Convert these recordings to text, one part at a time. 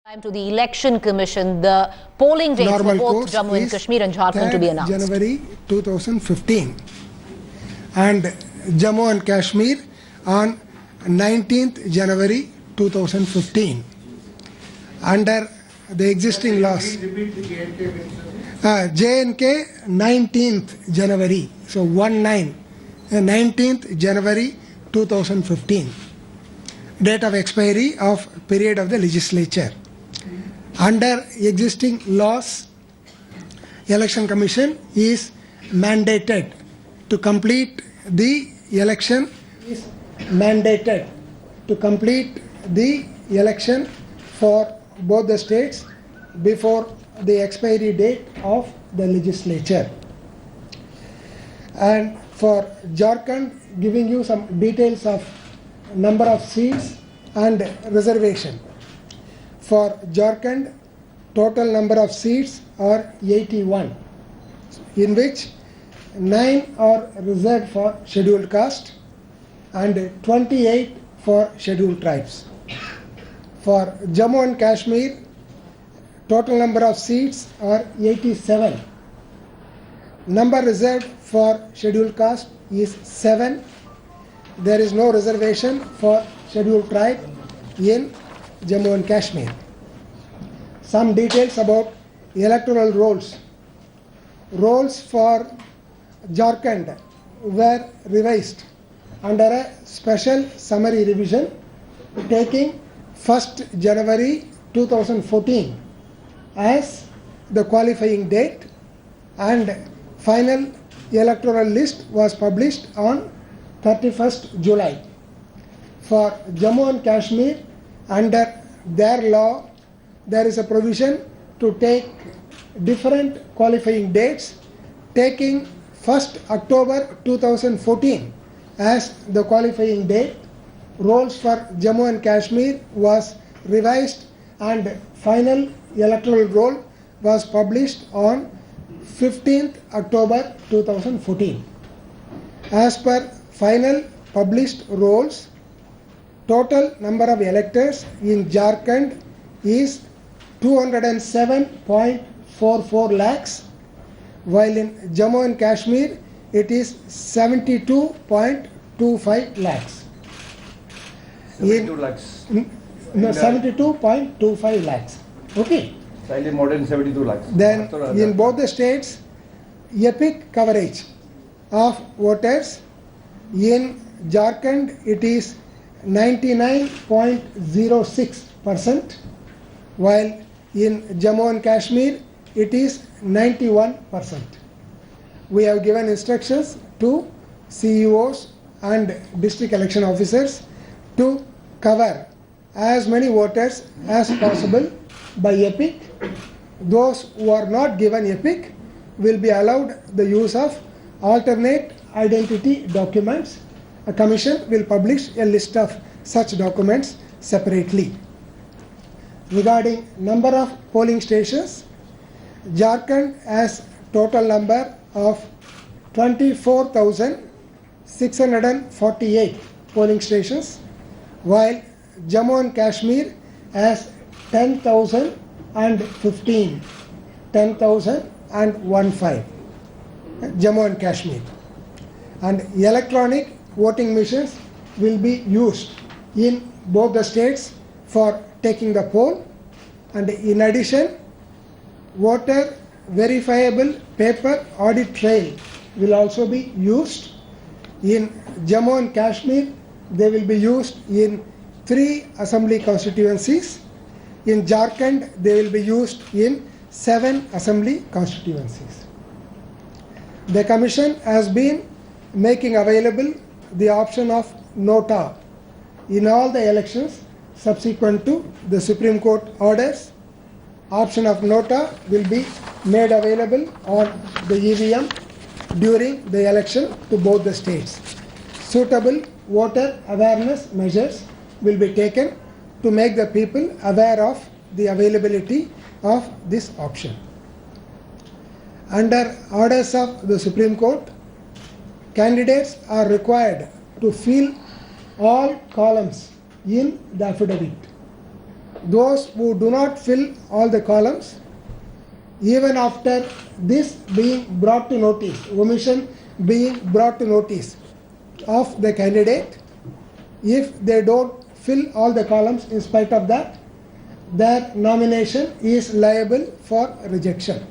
To the Election Commission, the polling dates for both Jammu and Kashmir and Jharkhand to be announced. January 2015 and Jammu and Kashmir on 19th January 2015 under the existing laws. J&K 19th January, so 19th January 2015, date of expiry of period of the legislature. Under existing laws, Election Commission is mandated to complete the election for both the states before the expiry date of the legislature. And for Jharkhand, giving you some details of number of seats and reservation. For Jharkhand, total number of seats are 81, in which 9 are reserved for scheduled caste and 28 for scheduled tribes. For Jammu and Kashmir, total number of seats are 87. Number reserved for scheduled caste is 7. There is no reservation for scheduled tribe in Jammu and Kashmir. Some details about electoral rolls. Rolls for Jharkhand were revised under a special summary revision taking 1st January 2014 as the qualifying date, and final electoral list was published on 31st July. For Jammu and Kashmir, under their law, there is a provision to take different qualifying dates, taking 1st October 2014 as the qualifying date. Rolls for Jammu and Kashmir was revised and final electoral roll was published on 15th October 2014. As per final published rolls, total number of electors in Jharkhand is 207.44 lakhs, while in Jammu and Kashmir it is 72.25 lakhs. 72 lakhs. No, 72.25 lakhs. Okay. Slightly more than 72 lakhs. Then in both the states, epic coverage of voters. In Jharkhand it is 99.06%, while in Jammu and Kashmir it is 91%. We have given instructions to CEOs and district election officers to cover as many voters as possible by EPIC. Those who are not given EPIC will be allowed the use of alternate identity documents. A commission will publish a list of such documents separately. Regarding number of polling stations, Jharkhand has total number of 24,648 polling stations, while Jammu and Kashmir has 10,015. Jammu and Kashmir. And electronic voting machines will be used in both the states for taking the poll, and in addition, voter verifiable paper audit trail will also be used. In Jammu and Kashmir, they will be used in 3 assembly constituencies. In Jharkhand, they will be used in 7 assembly constituencies. The Commission has been making available the option of nota in all the elections subsequent to the Supreme Court orders. Option of nota will be made available on the EVM during the election to both the states. Suitable voter awareness measures will be taken to make the people aware of the availability of this option. Under orders of the Supreme Court, candidates are required to fill all columns in the affidavit. those who do not fill all the columns, even after this being brought to notice, omission being brought to notice of the candidate, if they don't fill all the columns in spite of that, their nomination is liable for rejection.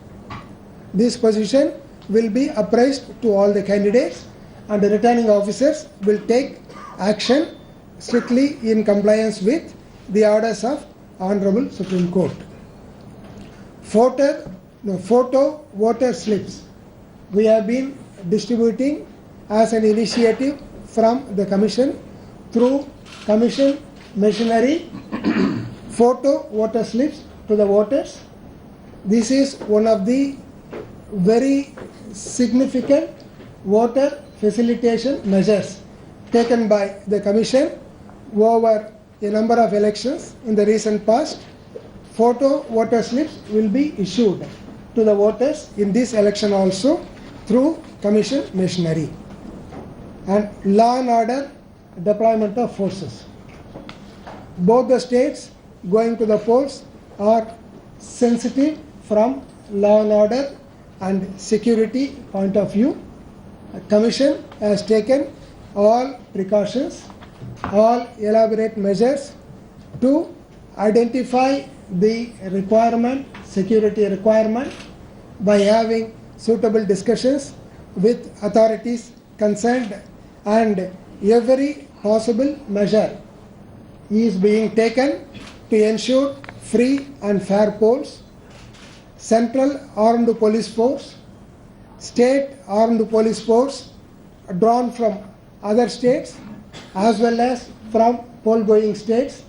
This position will be apprised to all the candidates, and the returning officers will take action strictly in compliance with the orders of Honorable Supreme Court. Photo voter slips we have been distributing as an initiative from the Commission through Commission machinery. Photo voter slips to the voters. This is one of the very significant voter facilitation measures taken by the Commission over a number of elections in the recent past. Photo voter slips will be issued to the voters in this election also through Commission machinery. And law and order deployment of forces. Both the states going to the polls are sensitive from law and order and security point of view. The Commission has taken all precautions, all elaborate measures to identify the requirement, security requirement, by having suitable discussions with authorities concerned, and every possible measure is being taken to ensure free and fair polls. Central Armed Police Force, State Armed Police Force drawn from other states as well as from poll-going states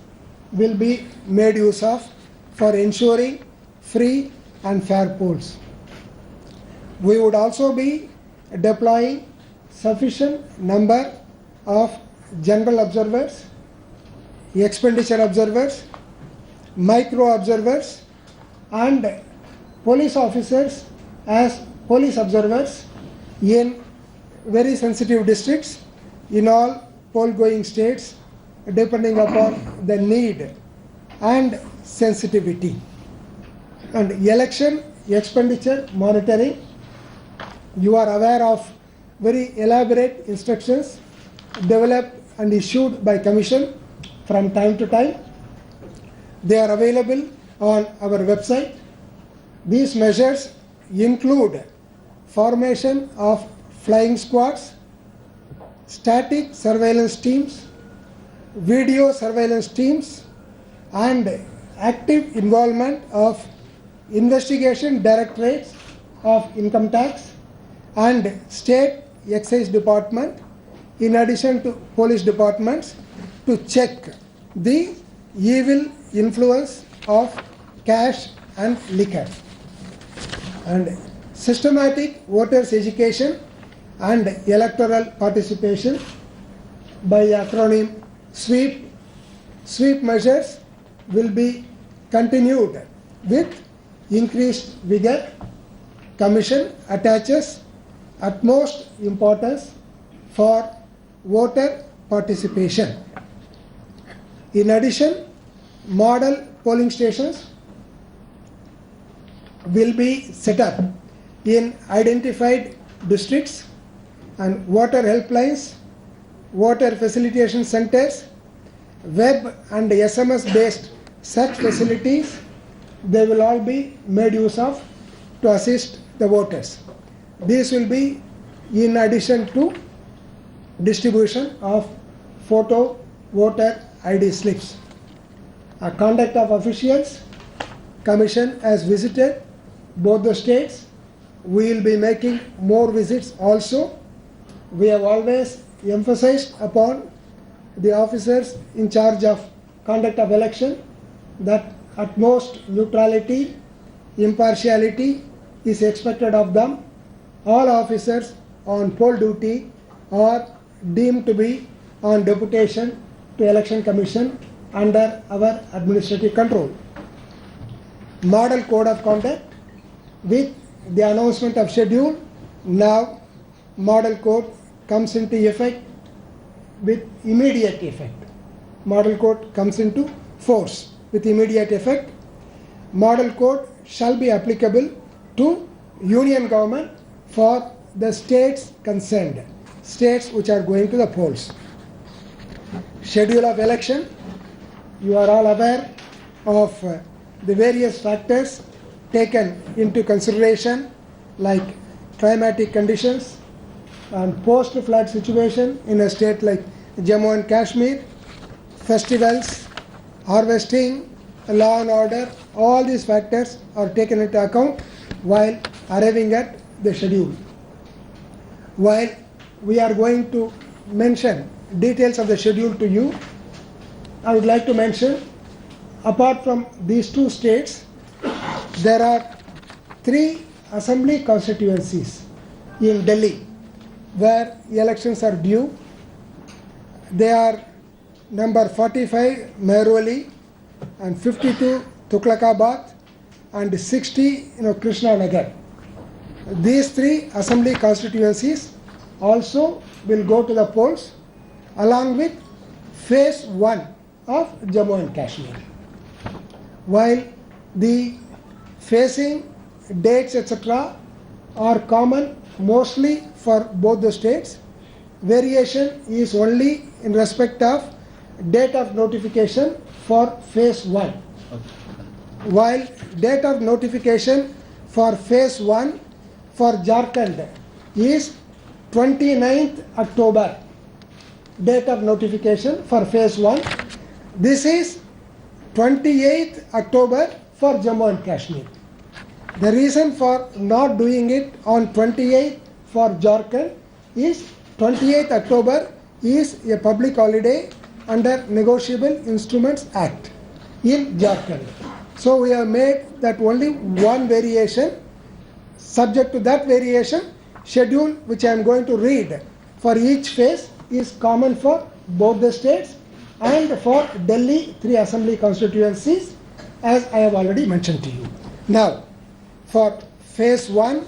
will be made use of for ensuring free and fair polls. We would also be deploying sufficient number of general observers, expenditure observers, micro observers, and police officers as police observers in very sensitive districts in all poll-going states, depending upon the need and sensitivity. And election expenditure monitoring, you are aware of very elaborate instructions developed and issued by Commission from time to time. They are available on our website. These measures include formation of flying squads, static surveillance teams, video surveillance teams, and active involvement of investigation directorates of income tax and state excise department, in addition to police departments, to check the evil influence of cash and liquor. And systematic voters education and electoral participation by acronym SWEEP. SWEEP measures will be continued with increased vigor. Commission attaches utmost importance for voter participation. In addition, model polling stations will be set up in identified districts, and voter helplines, voter facilitation centers, web and SMS based such facilities, they will all be made use of to assist the voters. This will be in addition to distribution of photo voter ID slips. A conduct of officials, Commission has visited both the states. We will be making more visits also. We have always emphasized upon the officers in charge of conduct of election that utmost neutrality, impartiality is expected of them. All officers on poll duty are deemed to be on deputation to Election Commission under our administrative control. Model Code of Conduct, with the announcement of schedule, now Model Code comes into effect with immediate effect. Model Code comes into force. with immediate effect. Model code shall be applicable to union government for the states concerned, states which are going to the polls. Schedule of election, you are all aware of the various factors taken into consideration like climatic conditions and post-flood situation in a state like Jammu and Kashmir, festivals, harvesting, law and order, all these factors are taken into account while arriving at the schedule. While we are going to mention details of the schedule to you, I would like to mention, apart from these two states, there are 3 assembly constituencies in Delhi where elections are due. They are number 45 Mehrauli and 52 Tughlakabad and 60 Krishna Nagar. These 3 assembly constituencies also will go to the polls along with phase 1 of Jammu and Kashmir. While the phasing dates etc. are common mostly for both the states, variation is only in respect of date of notification for phase 1. While date of notification for phase 1 for Jharkhand is 29th October, date of notification for phase 1. This is 28th October for Jammu and Kashmir. The reason for not doing it on 28th for Jharkhand is 28th October is a public holiday under Negotiable Instruments Act in Jharkhand. So we have made that only one variation. Subject to that variation, schedule which I am going to read for each phase is common for both the states and for Delhi 3 assembly constituencies, as I have already mentioned to you. Now, for phase 1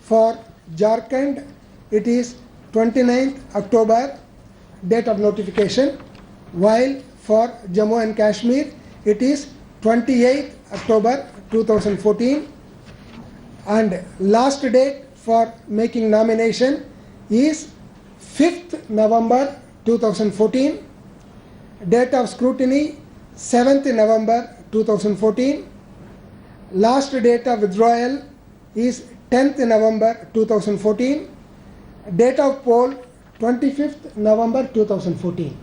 for Jharkhand, it is 29th October date of notification, while for Jammu and Kashmir it is 28th October 2014, and last date for making nomination is 5th November 2014, date of scrutiny 7th November 2014, last date of withdrawal is 10th November 2014, date of poll 25th November 2014.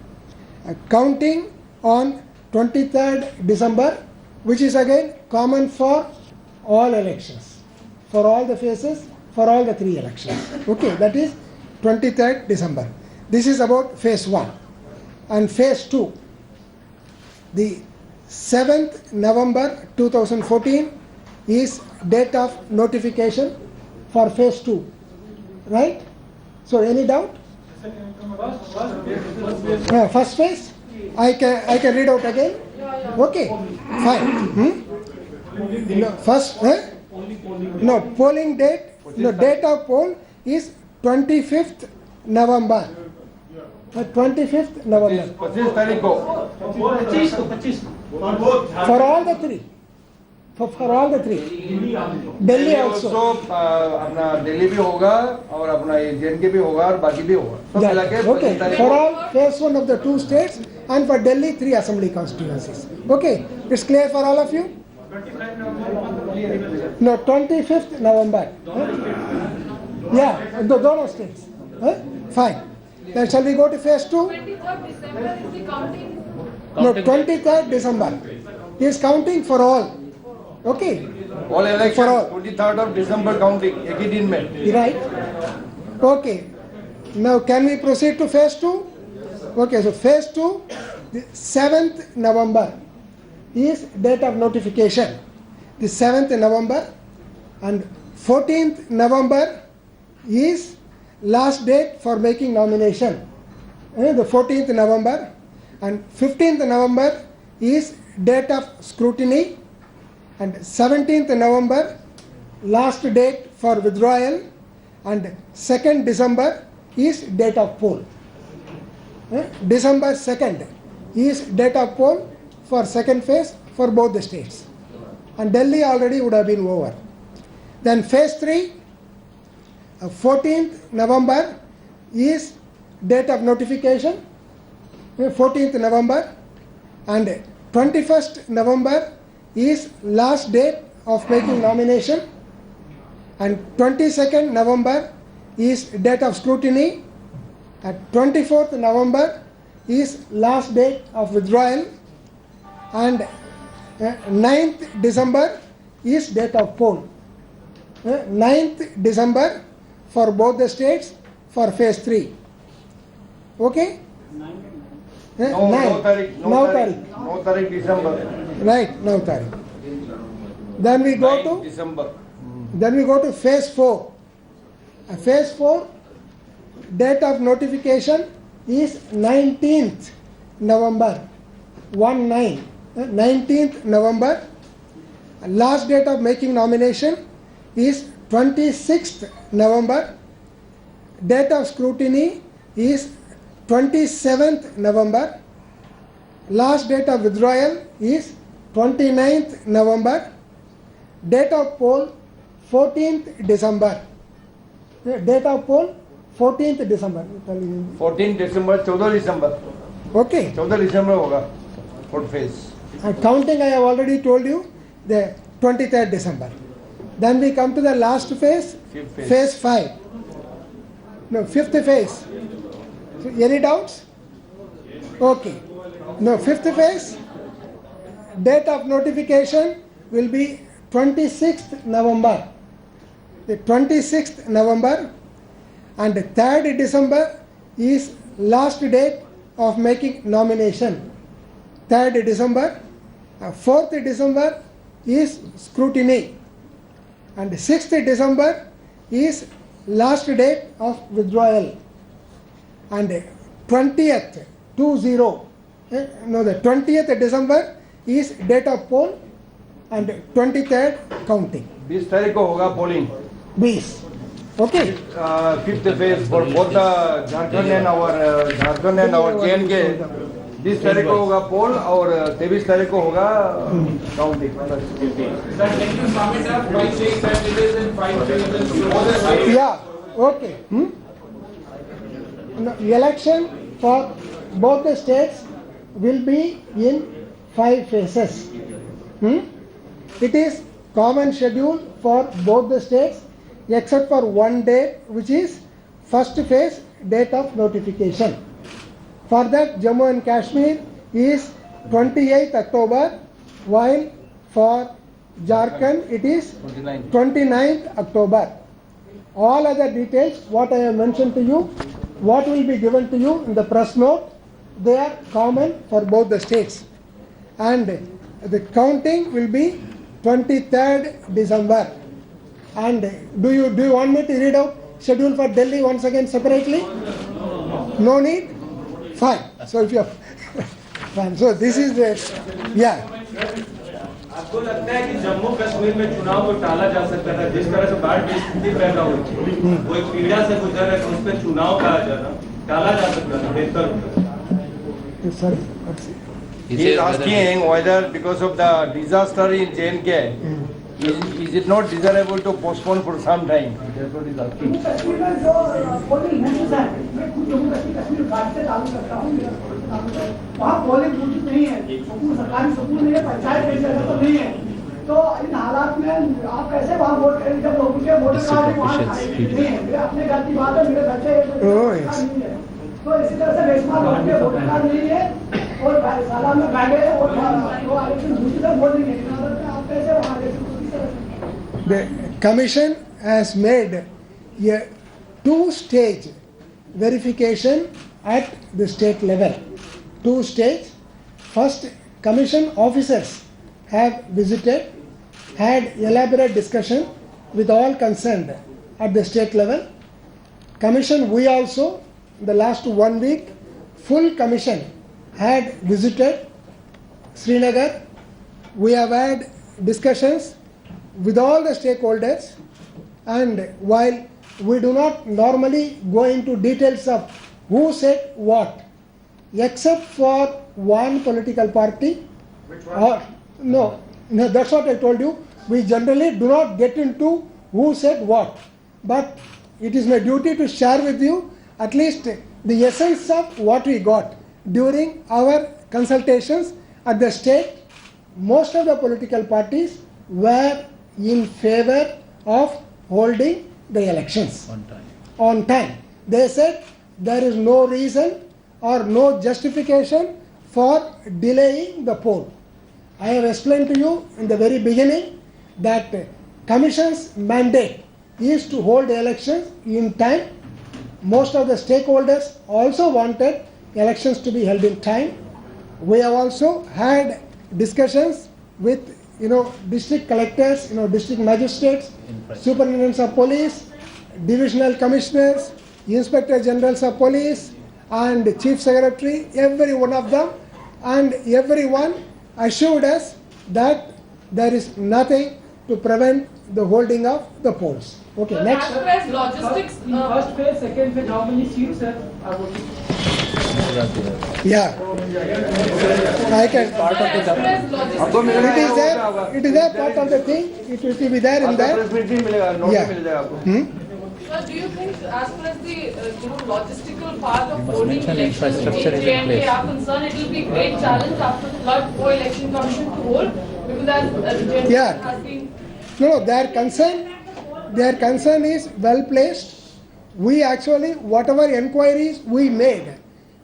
Counting on 23rd December, which is again common for all elections, for all the phases, for all the 3 elections. Okay, that is 23rd December. This is about phase 1. And phase 2, the 7th November 2014 is date of notification for phase 2, right? So any doubt? First phase? I can read out again? Okay, fine. No, first, no, polling date, no, date of poll is 25th November. 25th November. 25 तारीख को For all the 3. For all the 3. Delhi also. अपना दिल्ली भी होगा और अपना JNK भी होगा और बाकी भी होगा. सब मिला के 25 Okay, तारीख for को. all phase 1 of the 2 states and for Delhi 3 assembly constituencies. Okay, it's clear for all of you? No, 25th November. Yeah, those states. Fine. Then shall we go to phase 2? 23rd December is the counting. No, 23rd December is counting for all. Okay, All elections For all. 23rd of December counting एक ही दिन में. right? Okay. Now can we proceed to phase 2? Okay, so phase 2, the 7th November is date of notification. The 7th November, and 14th November is last date for making nomination. The 14th November, and 15th November is date of scrutiny, and 17th November last date for withdrawal, and 2nd December is date of poll. December 2nd is date of poll for second phase for both the states. And Delhi already would have been over. Then phase 3, 14th November is date of notification, 14th November, and 21st November is last date of making nomination, and 22nd November is date of scrutiny, and 24th November is last date of withdrawal, and 9th December is date of poll. 9th December for both the states for phase 3. Okay? No tarikh, No tarikh. No tarikh December. Right, no tarikh. Then we go 9 to December. phase 4. Phase 4 date of notification is 19th November. 19th November. Last date of making nomination is 26th November. Date of scrutiny is 27th November. Last date of withdrawal is 29th November. Date of poll 14th December. Date of poll 14th December. 14 December, 14 December. Okay. 14 December होगा fourth phase. And counting I have already told you, the 23rd December. Then we come to the last phase, Fifth phase. phase 5. No, fifth phase. So, any doubts? Okay. No, fifth phase, date of notification will be 26th November. The 26th November, and the 3rd December is last date of making nomination. 3rd December. 4th December is scrutiny, and 6th December is last date of withdrawal, and 20th the 20th December is date of poll, and 23rd counting. 20 तारीख को होगा polling. 20. Okay. Fifth phase for both the Jharkhand and our J&K. 20 तारीख को होगा poll और 23 तारीख को होगा counting. Sir, can you sum it up by saying that it is in 5 phases? Yeah. Okay. No, election for both the states will be in 5 phases. It is common schedule for both the states except for one date, which is first phase date of notification. For that, Jammu and Kashmir is 28th October, while for Jharkhand it is 29th October. All other details, what I have mentioned to you, what will be given to you in the press note, they are common for both the states. And the counting will be 23rd December. And do you want me to read out schedule for Delhi once again separately? No need? Fine. So if you are fine. So this is the, yeah. आपको लगता है कि जम्मू कश्मीर में चुनाव को टाला जा सकता था जिस तरह से बाढ़ की स्थिति पैदा हुई थी, वो एक पीड़ा से गुजर रहे थे, उस पर चुनाव का जाना टाला जा सकता था बेहतर होता। Sorry. He is asking whether because of the disaster in J&K, is it not desirable to postpone for some time? That's what he is asking. Kashmir में जो पोलिंग बूथ है, मैं खुद जम्मू कश्मीर घाट से चालू करता हूँ, वहाँ पोलिंग बूथ नहीं है, स्कूल सरकारी स्कूल नहीं है, पंचायत की जगह तो नहीं है, तो इन हालात में आप कैसे वहाँ वोट करें जब लोगों के वोटर कार्ड वहाँ नहीं है? मेरे अपने घर की बात है, मेरे घर से नहीं है, तो इसी तरह से बेशुमार लोगों के वोटर कार्ड नहीं है और साला में बैठे और इलेक्शन दूसरी तरफ वोट नहीं है, आप कैसे वहाँ The commission has made a two-stage verification at the state level. Two stage. First, commission officers have visited, had elaborate discussion with all concerned at the state level. Commission, we also, the last 1 week, full commission had visited Srinagar. We have had discussions with all the stakeholders, and while we do not normally go into details of who said what, except for one political party, Which one? or No, that's what I told you. We generally do not get into who said what. But it is my duty to share with you at least the essence of what we got during our consultations at the state. Most of the political parties were in favor of holding the elections on time. They said there is no reason or no justification for delaying the poll. I have explained to you in the very beginning that Commission's mandate is to hold elections in time. Most of the stakeholders also wanted elections to be held in time. We have also had discussions with district collectors, district magistrates, superintendents of police, divisional commissioners, inspector generals of police, and chief secretary, every one of them, and everyone assured us that there is nothing to prevent the holding of the polls. Okay, As next. far as logistics, In first phase, second phase, how many seats are voting? Yeah, I can. as far as logistics, It is a part of the thing. It will be there in आपका there. Press meet नहीं मिलेगा, note Yeah. मिल जाएगा आपको. Sir, do you think as far as the logistical part of holding mention elections in infrastructure is in J&K place. are concerned, it will be great challenge after the flood for election commission to hold, because as J&K Yeah. has been. No, their concern is well placed. We actually, whatever inquiries we made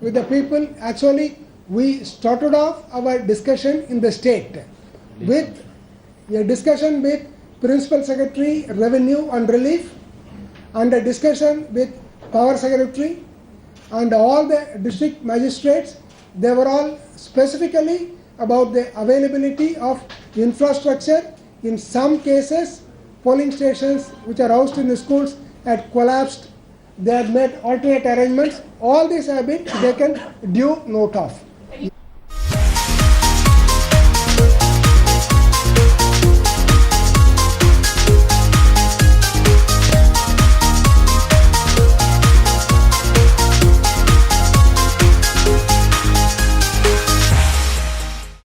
with the people, actually we started off our discussion in the state with a discussion with Principal Secretary, Revenue and Relief, and a discussion with Power Secretary and all the district magistrates. They were all specifically about the availability of infrastructure. In some cases, polling stations which are housed in the schools had collapsed. They had made alternate arrangements. All these have been taken due note of.